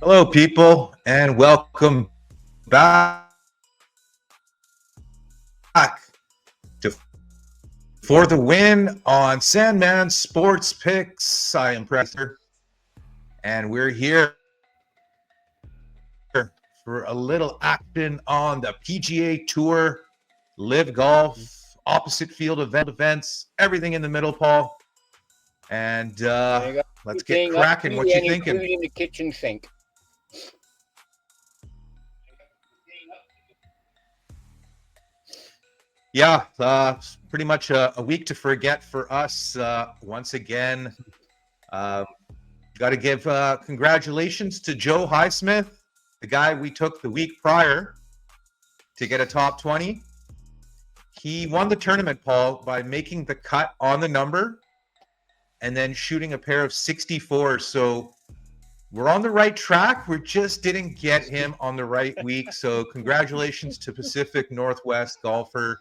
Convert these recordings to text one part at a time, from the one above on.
Hello, people, and welcome back to For the Win on Sandman Sports Picks. I am Pratty, and we're here for a little action on the PGA Tour, LIV Golf, opposite field events, everything in the middle, Paul. And let's get cracking. What you thinking? Including the kitchen sink. Yeah, pretty much a week to forget for us once again. Got to give congratulations to Joe Highsmith, the guy we took the week prior to get a top 20. He won the tournament, Paul, by making the cut on the number and then shooting a pair of 64. So we're on the right track. We just didn't get him on the right week. So congratulations to Pacific Northwest golfer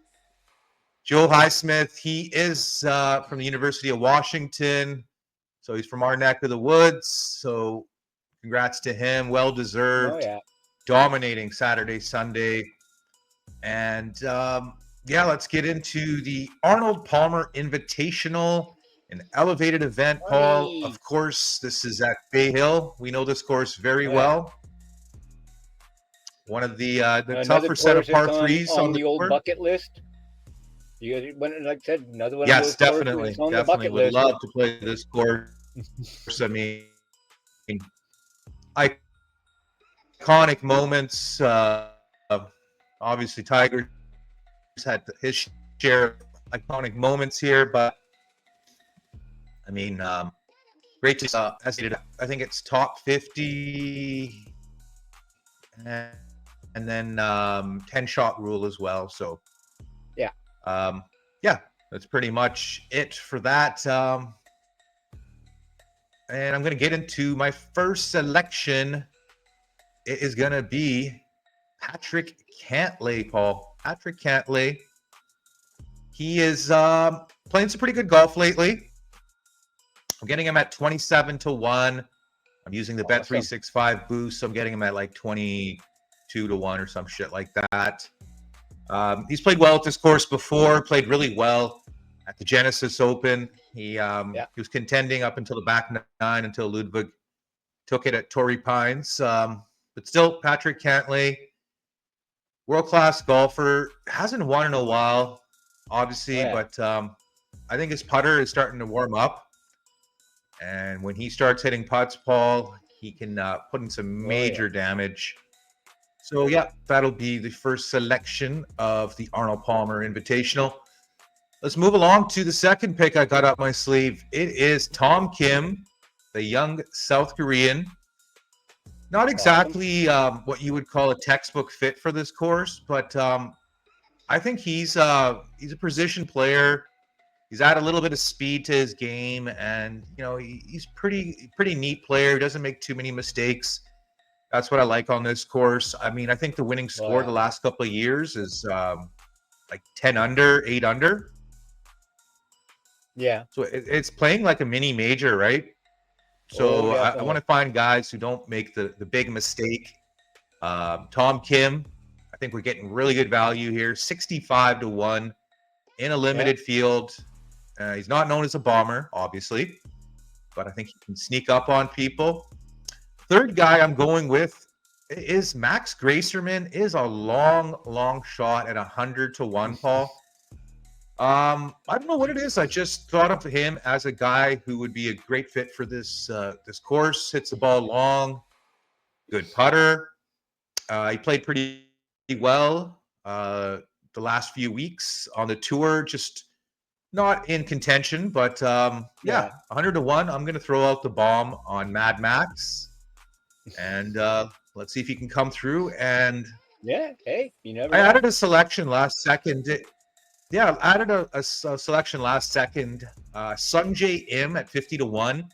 Joe Highsmith. He is from the University of Washington. So he's from our neck of the woods. So congrats to him. Well deserved. Oh, yeah. Dominating Saturday, Sunday. And let's get into the Arnold Palmer Invitational, an elevated event, Paul. Of course, this is at Bay Hill. We know this course very well. One of the tougher set of par threes on the old board. Bucket list. You like I said, another one. Yes, of those definitely. On definitely the would list. love to play this course. I mean, iconic moments. Obviously, Tiger's had his share of iconic moments here, but I mean, great to I think it's top 50, and then 10-shot rule as well. So that's pretty much it for that. And I'm going to get into my first selection. It is going to be Patrick Cantlay, Paul. Patrick Cantlay. He is playing some pretty good golf lately. I'm getting him at 27-1. I'm using the Bet365 boost. So I'm getting him at like 22-1 or some shit like that. He's played well at this course before, played really well at the Genesis Open. He was contending up until the back nine until Ludwig took it at Torrey Pines. But still, Patrick Cantlay, world-class golfer, hasn't won in a while, obviously, but I think his putter is starting to warm up. And when he starts hitting putts, Paul, he can put in some major damage. So, that'll be the first selection of the Arnold Palmer Invitational. Let's move along to the second pick I got up my sleeve. It is Tom Kim, the young South Korean. Not exactly what you would call a textbook fit for this course, but I think he's a position player. He's added a little bit of speed to his game, and he's pretty neat player. He doesn't make too many mistakes. That's what I like on this course. I mean, I think the winning score the last couple of years is like 10 under, 8 under. Yeah. So it's playing like a mini major, right? So I want to find guys who don't make the big mistake. Tom Kim, I think we're getting really good value here, 65-1 in a limited field. He's not known as a bomber, obviously, but I think he can sneak up on people. Third guy I'm going with is Max Gracerman. Is a long shot at 100-1, Paul. I don't know what it is. I just thought of him as a guy who would be a great fit for this course. Hits the ball long, good putter. He played pretty well the last few weeks on the tour. Just not in contention, but 100-1. I'm going to throw out the bomb on Mad Max. And let's see if he can come through. And hey, you never I know. added a selection last second. I added a selection last second. Sungjae Im at 50-1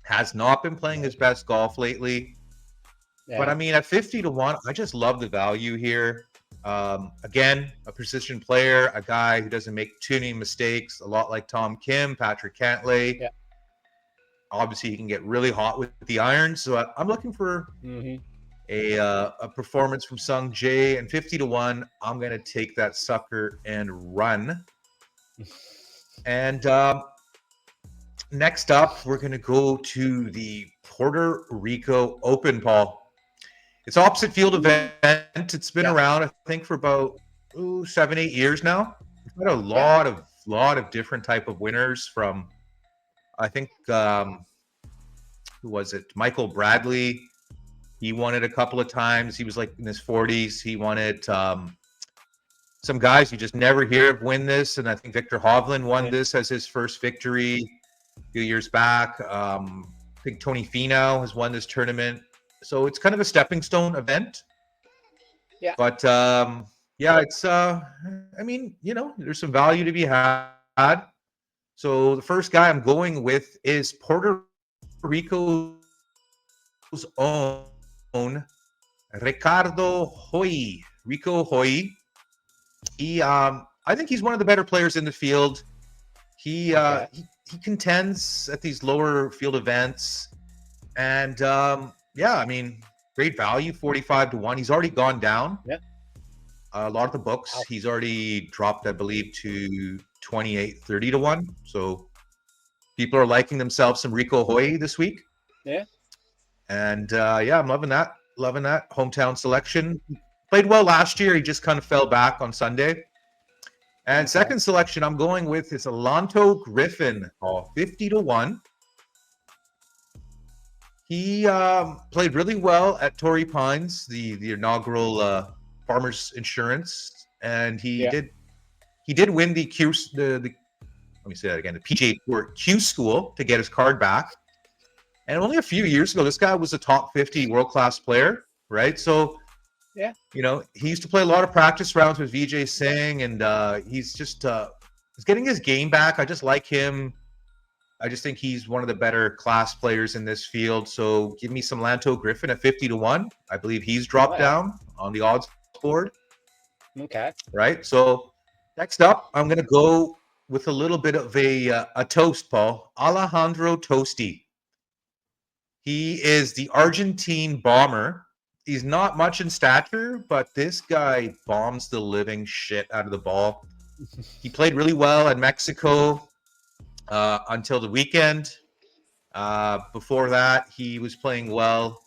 has not been playing his best golf lately. But I mean, at 50-1, I just love the value here. Again, a precision player, a guy who doesn't make too many mistakes, a lot like Tom Kim, Patrick Cantlay. Obviously, he can get really hot with the irons. So I'm looking for Mm-hmm. a performance from Sung Jae, and 50-1. I'm gonna take that sucker and run. And next up, we're gonna go to the Puerto Rico Open, Paul. It's opposite field event. It's been Yeah. around, I think, for about 7-8 years now. We've got a Yeah. lot of different type of winners from, I think, who was it? Michael Bradley. He won it a couple of times. He was like in his 40s. He won it. Some guys you just never hear of win this, and I think Victor Hovland won Yeah. this as his first victory a few years back. I think Tony Finau has won this tournament, so it's kind of a stepping stone event. Yeah. But yeah, it's I mean, there's some value to be had. So the first guy I'm going with is Puerto Rico's own Ricardo Hoy. Rico Hoy. I think he's one of the better players in the field. He Okay. he contends at these lower field events, and yeah, I mean, great value, 45-1. He's already gone down. Yeah. A lot of the books, Wow. he's already dropped, I believe, to 28, 30-1. So people are liking themselves some Rico Hoy this week. Yeah. And yeah, I'm loving that. Loving that hometown selection. Played well last year. He just kind of fell back on Sunday. And Okay. second selection I'm going with is Alonto Griffin, 50-1. He played really well at Torrey Pines, the inaugural Farmers Insurance, and he did win the Q the let me say that again, the PGA Tour Q School to get his card back. And only a few years ago, this guy was a top 50 world-class player, right? So, Yeah. he used to play a lot of practice rounds with Vijay Singh, and he's just he's getting his game back. I just like him. I just think he's one of the better class players in this field. So give me some Lanto Griffin at 50-1. I believe he's dropped down on the odds board. Okay. Right. So next up, I'm going to go with a little bit of a toast, Paul. Alejandro Tosti. He is the Argentine bomber. He's not much in stature, but this guy bombs the living shit out of the ball. He played really well in Mexico until the weekend. Before that, he was playing well.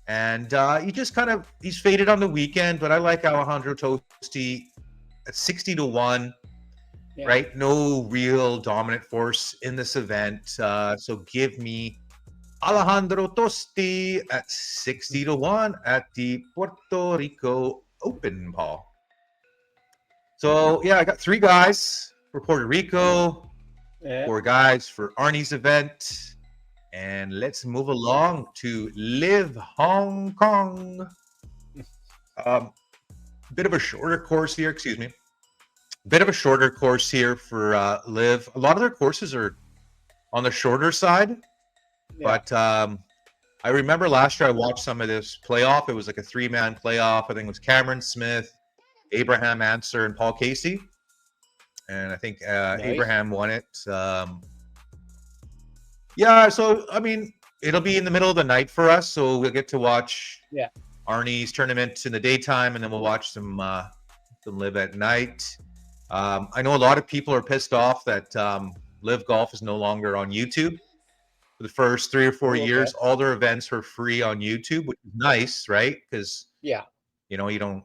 And he's faded on the weekend, but I like Alejandro Tosti at 60-1. Yeah. Right? No real dominant force in this event. So give me Alejandro Tosti at 60-1 at the Puerto Rico Open, Paul. So yeah, I got 3 guys for Puerto Rico, 4 guys for Arnie's event, and let's move along to LIV Hong Kong. Bit of a shorter course here, excuse me. Bit of a shorter course here for LIV. A lot of their courses are on the shorter side, but I remember last year I watched some of this playoff. It was like a 3-man playoff. I think it was Cameron Smith, Abraham Answer, and Paul Casey. And I think Abraham won it. Yeah, so, I mean, it'll be in the middle of the night for us, so we'll get to watch Arnie's tournament in the daytime, and then we'll watch some LIV at night. I know a lot of people are pissed off that LIV Golf is no longer on YouTube. For the first 3 or 4 years, all their events were free on YouTube, which is nice, right? Because you don't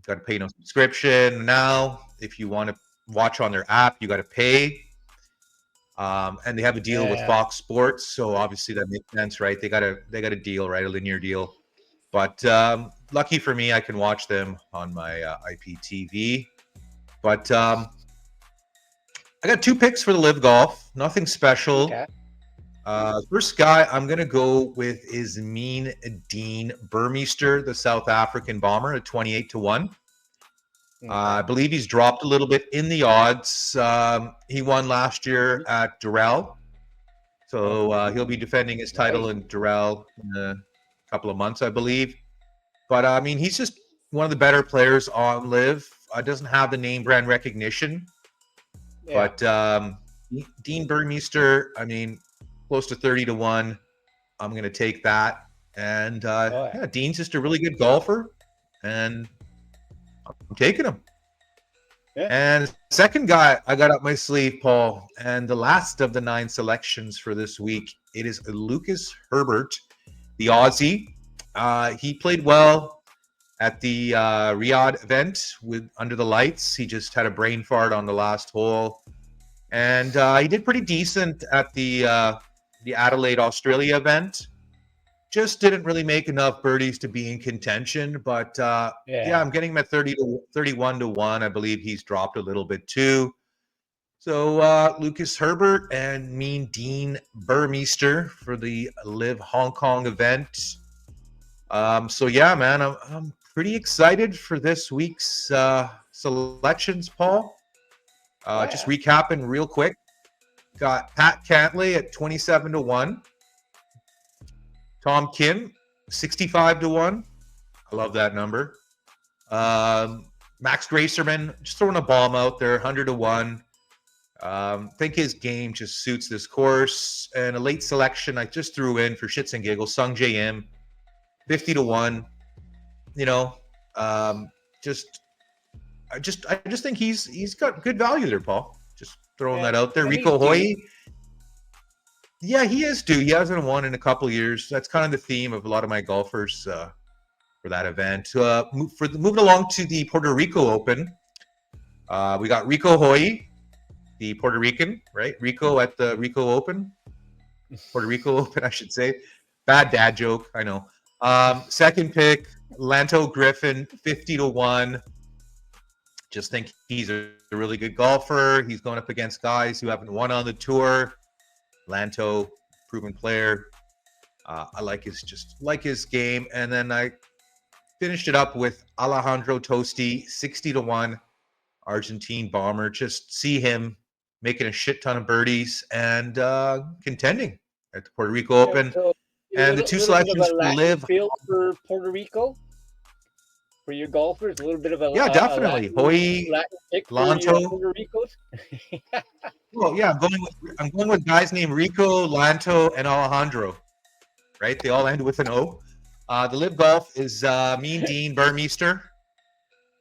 got to pay no subscription. Now, if you want to watch on their app, you got to pay. And they have a deal with Fox Sports, so obviously that makes sense, right? They got a deal, right? A linear deal. But lucky for me, I can watch them on my IPTV. But I got 2 picks for the LIV Golf. Nothing special. Okay. First guy I'm going to go with is Mean Dean Burmeister, the South African bomber, at 28-1. I believe he's dropped a little bit in the odds. He won last year at Durrell. So he'll be defending his title in Durrell in a couple of months, I believe. But, I mean, he's just one of the better players on LIV. Doesn't have the name brand recognition. But Dean Burmeister, I mean, close to 30 to 1. I'm going to take that. And yeah, Dean's just a really good golfer, and I'm taking him. Yeah. And second guy I got up my sleeve, Paul, and the last of the 9 selections for this week, it is Lucas Herbert, the Aussie. He played well at the Riyadh event with under the lights. He just had a brain fart on the last hole, and he did pretty decent at the Adelaide, Australia event. Just didn't really make enough birdies to be in contention, but yeah, I'm getting him at 31 to 1. I believe he's dropped a little bit too. So Lucas Herbert and Mean Dean Burmeister for the LIV Hong Kong event. So yeah, man, I'm pretty excited for this week's selections, Paul. Just recapping real quick. Got Pat Cantlay at 27 to 1. Tom Kim, 65 to 1. I love that number. Max Gracerman, just throwing a bomb out there, 100 to 1. Think his game just suits this course. And a late selection I just threw in for shits and giggles, Sung J M, 50 to 1. You know, I just think he's got good value there, Paul. Just throwing that out there. Rico Hoy. Yeah, he is due. He hasn't won in a couple of years. That's kind of the theme of a lot of my golfers for that event. Moving along to the Puerto Rico Open, we got Rico Hoy, the Puerto Rican, right? Rico at the Rico Open. Puerto Rico Open, I should say. Bad dad joke, I know. Second pick, Lanto Griffin, 50 to 1. Just think he's a really good golfer. He's going up against guys who haven't won on the tour. Lanto, proven player. I like his game. And then I finished it up with Alejandro Tosti, 60 to 1, Argentine bomber. Just see him making a shit ton of birdies and contending at the Puerto Rico Open. So and the two selections for LIV field for Puerto Rico for your golfers. A little bit of a definitely Hoy, Latin pick Lanto, for Puerto Ricos. Well, yeah, I'm going with guys named Rico, Lanto, and Alejandro. Right? They all end with an O. The LIV Golf is Mean Dean Burmeister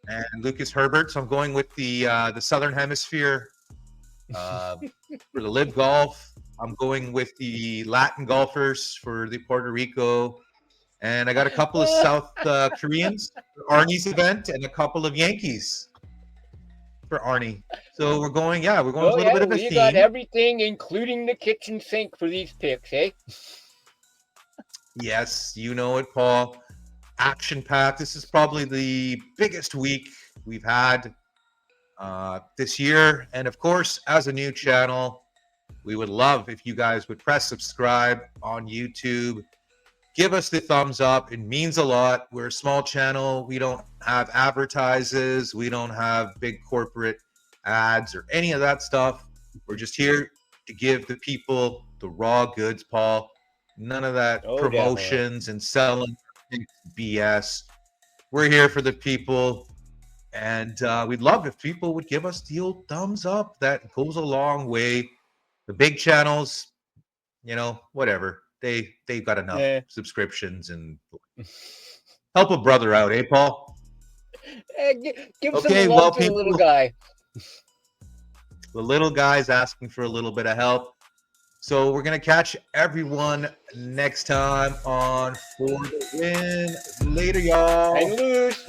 and Lucas Herbert. So I'm going with the Southern Hemisphere for the LIV Golf. I'm going with the Latin golfers for the Puerto Rico. And I got a couple of South Koreans for Arnie's event and a couple of Yankees for Arnie. So we're going with a little bit of a theme. You got everything, including the kitchen sink for these picks, eh? Yes, you know it, Paul. Action-packed. This is probably the biggest week we've had this year. And of course, as a new channel, we would love if you guys would press subscribe on YouTube. Give us the thumbs up. It means a lot. We're a small channel. We don't have advertisers. We don't have big corporate ads or any of that stuff. We're just here to give the people the raw goods, Paul. None of that promotions and selling BS. We're here for the people. And we'd love if people would give us the old thumbs up. That goes a long way. The big channels, whatever. They've got enough subscriptions and help a brother out, eh, Paul? Give some love to the little guy. The little guy's asking for a little bit of help. So we're going to catch everyone next time on For the Win. Later, y'all. Hang loose.